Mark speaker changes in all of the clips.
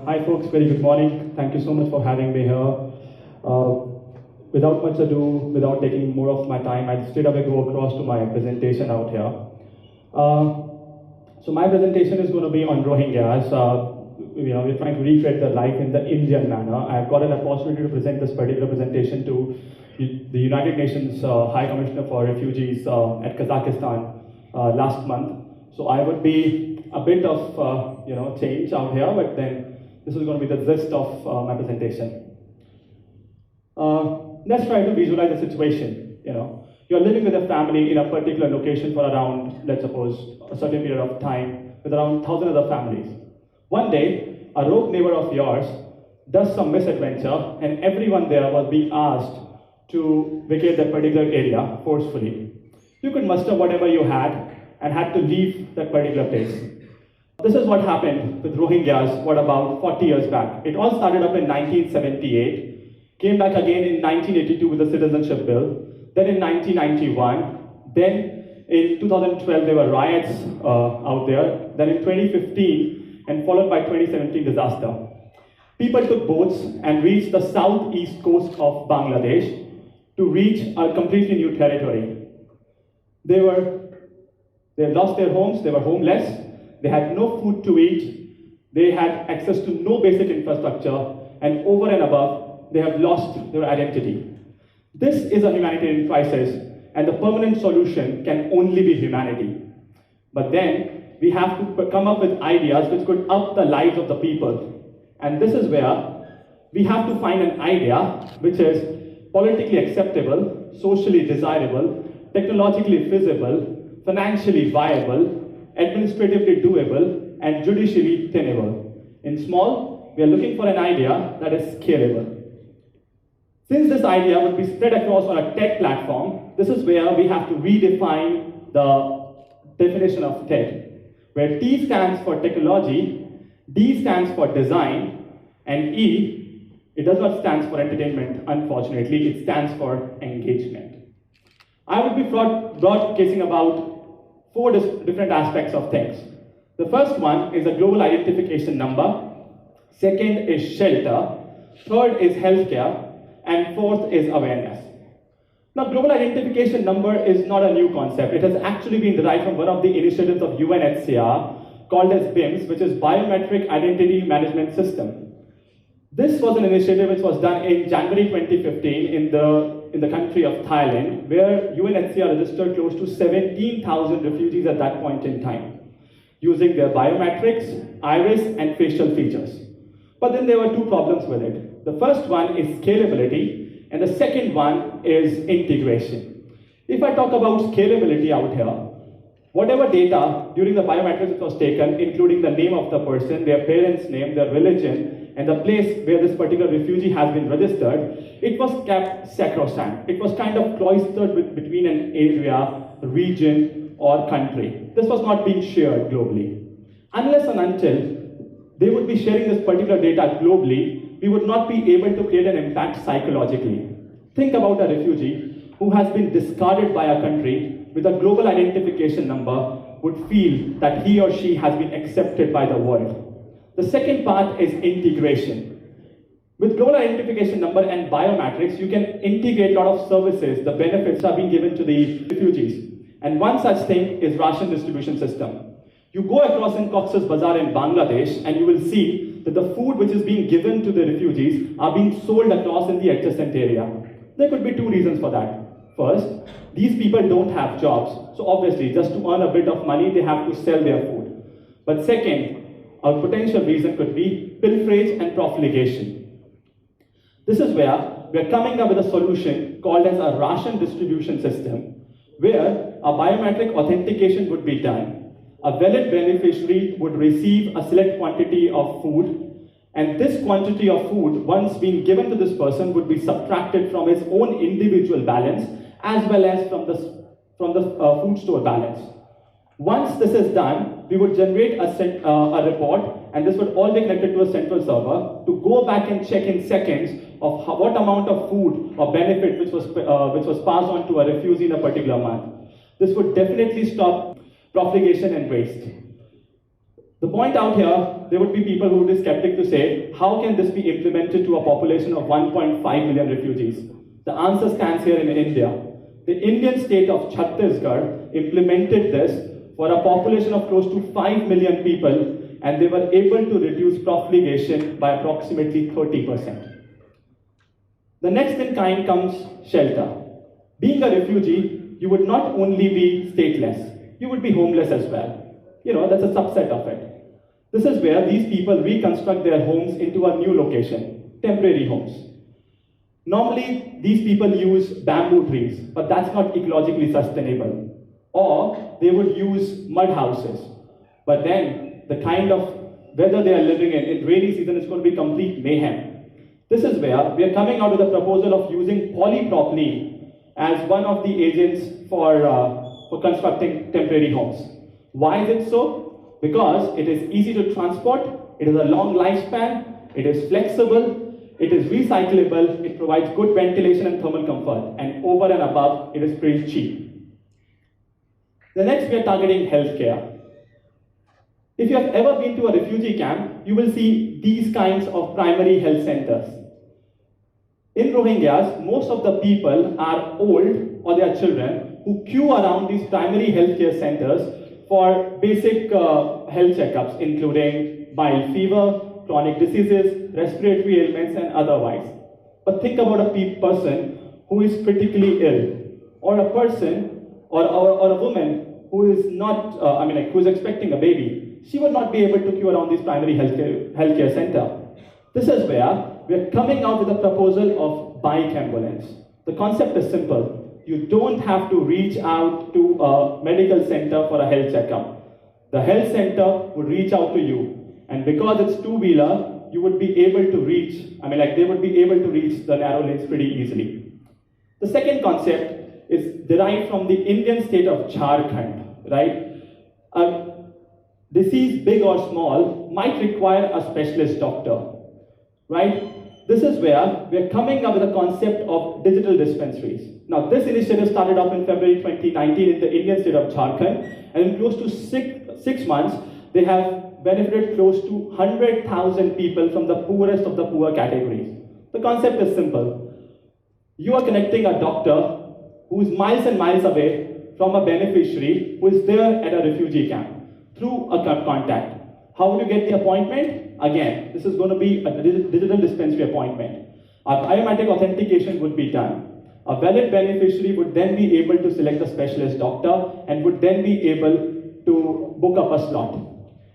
Speaker 1: Hi folks, very good morning. Thank you so much for having me here. Without much ado, without taking more of my time, I'll straight away go across to my presentation out here. So my presentation is going to be on Rohingyas. We're trying to recreate their life in the Indian manner. I've got an opportunity to present this particular presentation to the United Nations High Commissioner for Refugees at Kazakhstan last month. So I would be a bit of change out here, but then this is going to be the gist of my presentation. Let's try to visualize the situation. You're living with a family in a particular location for around, let's suppose, a certain period of time with around 1,000 other families. One day, a rogue neighbor of yours does some misadventure, and everyone there was being asked to vacate that particular area forcefully. You could muster whatever you had and had to leave that particular place. This is what happened with Rohingyas, about 40 years back. It all started up in 1978, came back again in 1982 with the Citizenship Bill, then in 1991, then in 2012 there were riots out there, then in 2015, and followed by 2017 disaster. People took boats and reached the southeast coast of Bangladesh to reach a completely new territory. They lost their homes, they were homeless, they had no food to eat, they had access to no basic infrastructure, and over and above, they have lost their identity. This is a humanitarian crisis, and the permanent solution can only be humanity. But then, we have to come up with ideas which could up the lives of the people. And this is where we have to find an idea which is politically acceptable, socially desirable, technologically feasible, financially viable, administratively doable, and judicially tenable. In small, we are looking for an idea that is scalable. Since this idea would be spread across on a TED platform, this is where we have to redefine the definition of TED, where T stands for technology, D stands for design, and E, it does not stand for entertainment, unfortunately, it stands for engagement. I will be broadcasting about 4 different aspects of things. The first one is a global identification number, second is shelter, third is healthcare, and fourth is awareness. Now, global identification number is not a new concept. It has actually been derived from one of the initiatives of UNHCR called as BIMS, which is Biometric Identity Management System. This was an initiative which was done in January 2015 in the country of Thailand, where UNHCR registered close to 17,000 refugees at that point in time, using their biometrics, iris, and facial features. But then there were 2 problems with it. The first one is scalability, and the second one is integration. If I talk about scalability out here, whatever data during the biometrics was taken, including the name of the person, their parents' name, their religion, and the place where this particular refugee has been registered, it was kept sacrosanct. It was kind of cloistered between an area, region, or country. This was not being shared globally. Unless and until they would be sharing this particular data globally, we would not be able to create an impact psychologically. Think about a refugee who has been discarded by a country with a global identification number would feel that he or she has been accepted by the world. The second part is integration. With global identification number and biometrics, you can integrate a lot of services, the benefits are being given to the refugees. And one such thing is ration distribution system. You go across in Cox's Bazar in Bangladesh and you will see that the food which is being given to the refugees are being sold across in the adjacent area. There could be 2 reasons for that. First, these people don't have jobs. So obviously, just to earn a bit of money, they have to sell their food. But second, a potential reason could be pilferage and profligation. This is where we are coming up with a solution called as a ration distribution system, where a biometric authentication would be done. A valid beneficiary would receive a select quantity of food, and this quantity of food, once being given to this person, would be subtracted from his own individual balance as well as from the food store balance. Once this is done, we would generate a report, and this would all be connected to a central server to go back and check in seconds of what amount of food or benefit which was passed on to a refugee in a particular month. This would definitely stop profligation and waste. The point out here, there would be people who would be skeptic to say, how can this be implemented to a population of 1.5 million refugees? The answer stands here in India. The Indian state of Chhattisgarh implemented this for a population of close to 5 million people, and they were able to reduce profligation by approximately 30%. The next in kind comes shelter. Being a refugee, you would not only be stateless, you would be homeless as well. That's a subset of it. This is where these people reconstruct their homes into a new location, temporary homes. Normally, these people use bamboo trees, but that's not ecologically sustainable. Or they would use mud houses. But then, the kind of weather they are living in rainy season is going to be complete mayhem. This is where we are coming out with a proposal of using polypropylene as one of the agents for constructing temporary homes. Why is it so? Because it is easy to transport, it has a long lifespan, it is flexible, it is recyclable, it provides good ventilation and thermal comfort, and over and above, it is pretty cheap. The next, we are targeting healthcare. If you have ever been to a refugee camp, you will see these kinds of primary health centers. In Rohingyas, most of the people are old or they are children who queue around these primary healthcare centers for basic health checkups, including mild fever, chronic diseases, respiratory ailments, and otherwise. But think about a person who is critically ill, or a person, or a woman who is not, who is expecting a baby. She would not be able to queue around this primary healthcare center. This is where we are coming out with a proposal of bike ambulance. The concept is simple. You don't have to reach out to a medical center for a health checkup. The health center would reach out to you. And because it's two-wheeler, you would be able to reach, they would be able to reach the narrow lanes pretty easily. The second concept is derived from the Indian state of Jharkhand, right? A disease, big or small, might require a specialist doctor, right? This is where we are coming up with a concept of digital dispensaries. Now, this initiative started up in February 2019 in the Indian state of Jharkhand, and in close to six months, they have benefited close to 100,000 people from the poorest of the poor categories. The concept is simple. You are connecting a doctor who is miles and miles away from a beneficiary who is there at a refugee camp through a contact. How will you get the appointment? Again, this is going to be a digital dispensary appointment. A biometric authentication would be done. A valid beneficiary would then be able to select a specialist doctor and would then be able to book up a slot.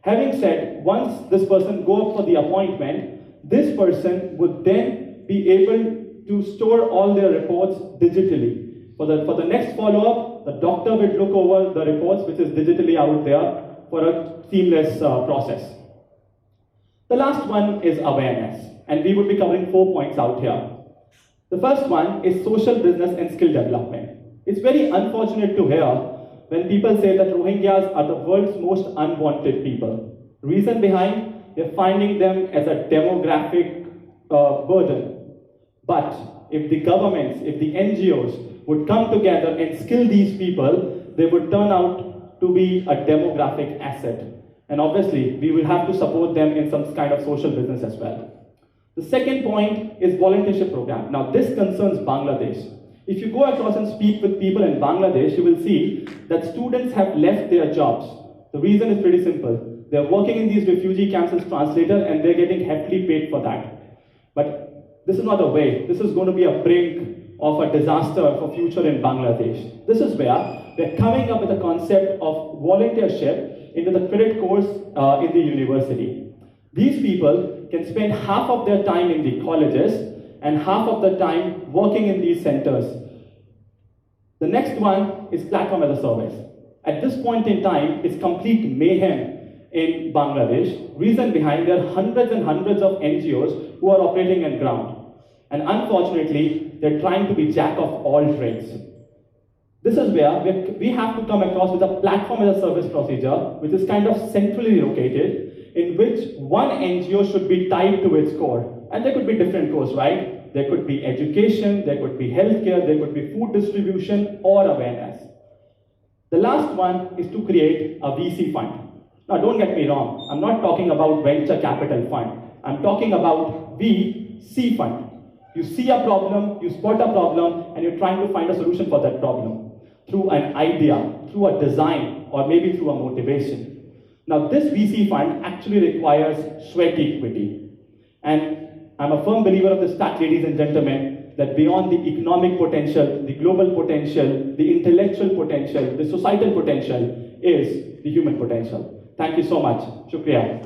Speaker 1: Having said, once this person goes up for the appointment, this person would then be able to store all their reports digitally. For the next follow-up, the doctor will look over the reports, which is digitally out there, for a seamless process. The last one is awareness, and we would be covering 4 points out here. The first one is social business and skill development. It's very unfortunate to hear when people say that Rohingyas are the world's most unwanted people. Reason behind, they're finding them as a demographic burden. But if the governments, if the NGOs would come together and skill these people, they would turn out to be a demographic asset. And obviously, we will have to support them in some kind of social business as well. The second point is volunteership program. Now, this concerns Bangladesh. If you go across and speak with people in Bangladesh, you will see that students have left their jobs. The reason is pretty simple. They're working in these refugee camps as translator and they're getting heavily paid for that. But this is not a way. This is going to be a brink of a disaster for future in Bangladesh. This is where we're coming up with a concept of volunteership into the credit course in the university. These people can spend half of their time in the colleges and half of the time working in these centers. The next one is platform as a service. At this point in time, it's complete mayhem in Bangladesh. Reason behind, there are hundreds and hundreds of NGOs who are operating on ground. And unfortunately, they're trying to be jack of all trades. This is where we have to come across with a platform as a service procedure, which is kind of centrally located, in which one NGO should be tied to its core. And there could be different cores, right? There could be education, there could be healthcare, there could be food distribution or awareness. The last one is to create a VC fund. Now, don't get me wrong. I'm not talking about venture capital fund. I'm talking about VC fund. You see a problem, you spot a problem, and you're trying to find a solution for that problem through an idea, through a design, or maybe through a motivation. Now, this VC fund actually requires sweat equity. And I'm a firm believer of this fact, ladies and gentlemen, that beyond the economic potential, the global potential, the intellectual potential, the societal potential is the human potential. Thank you so much. Shukriya.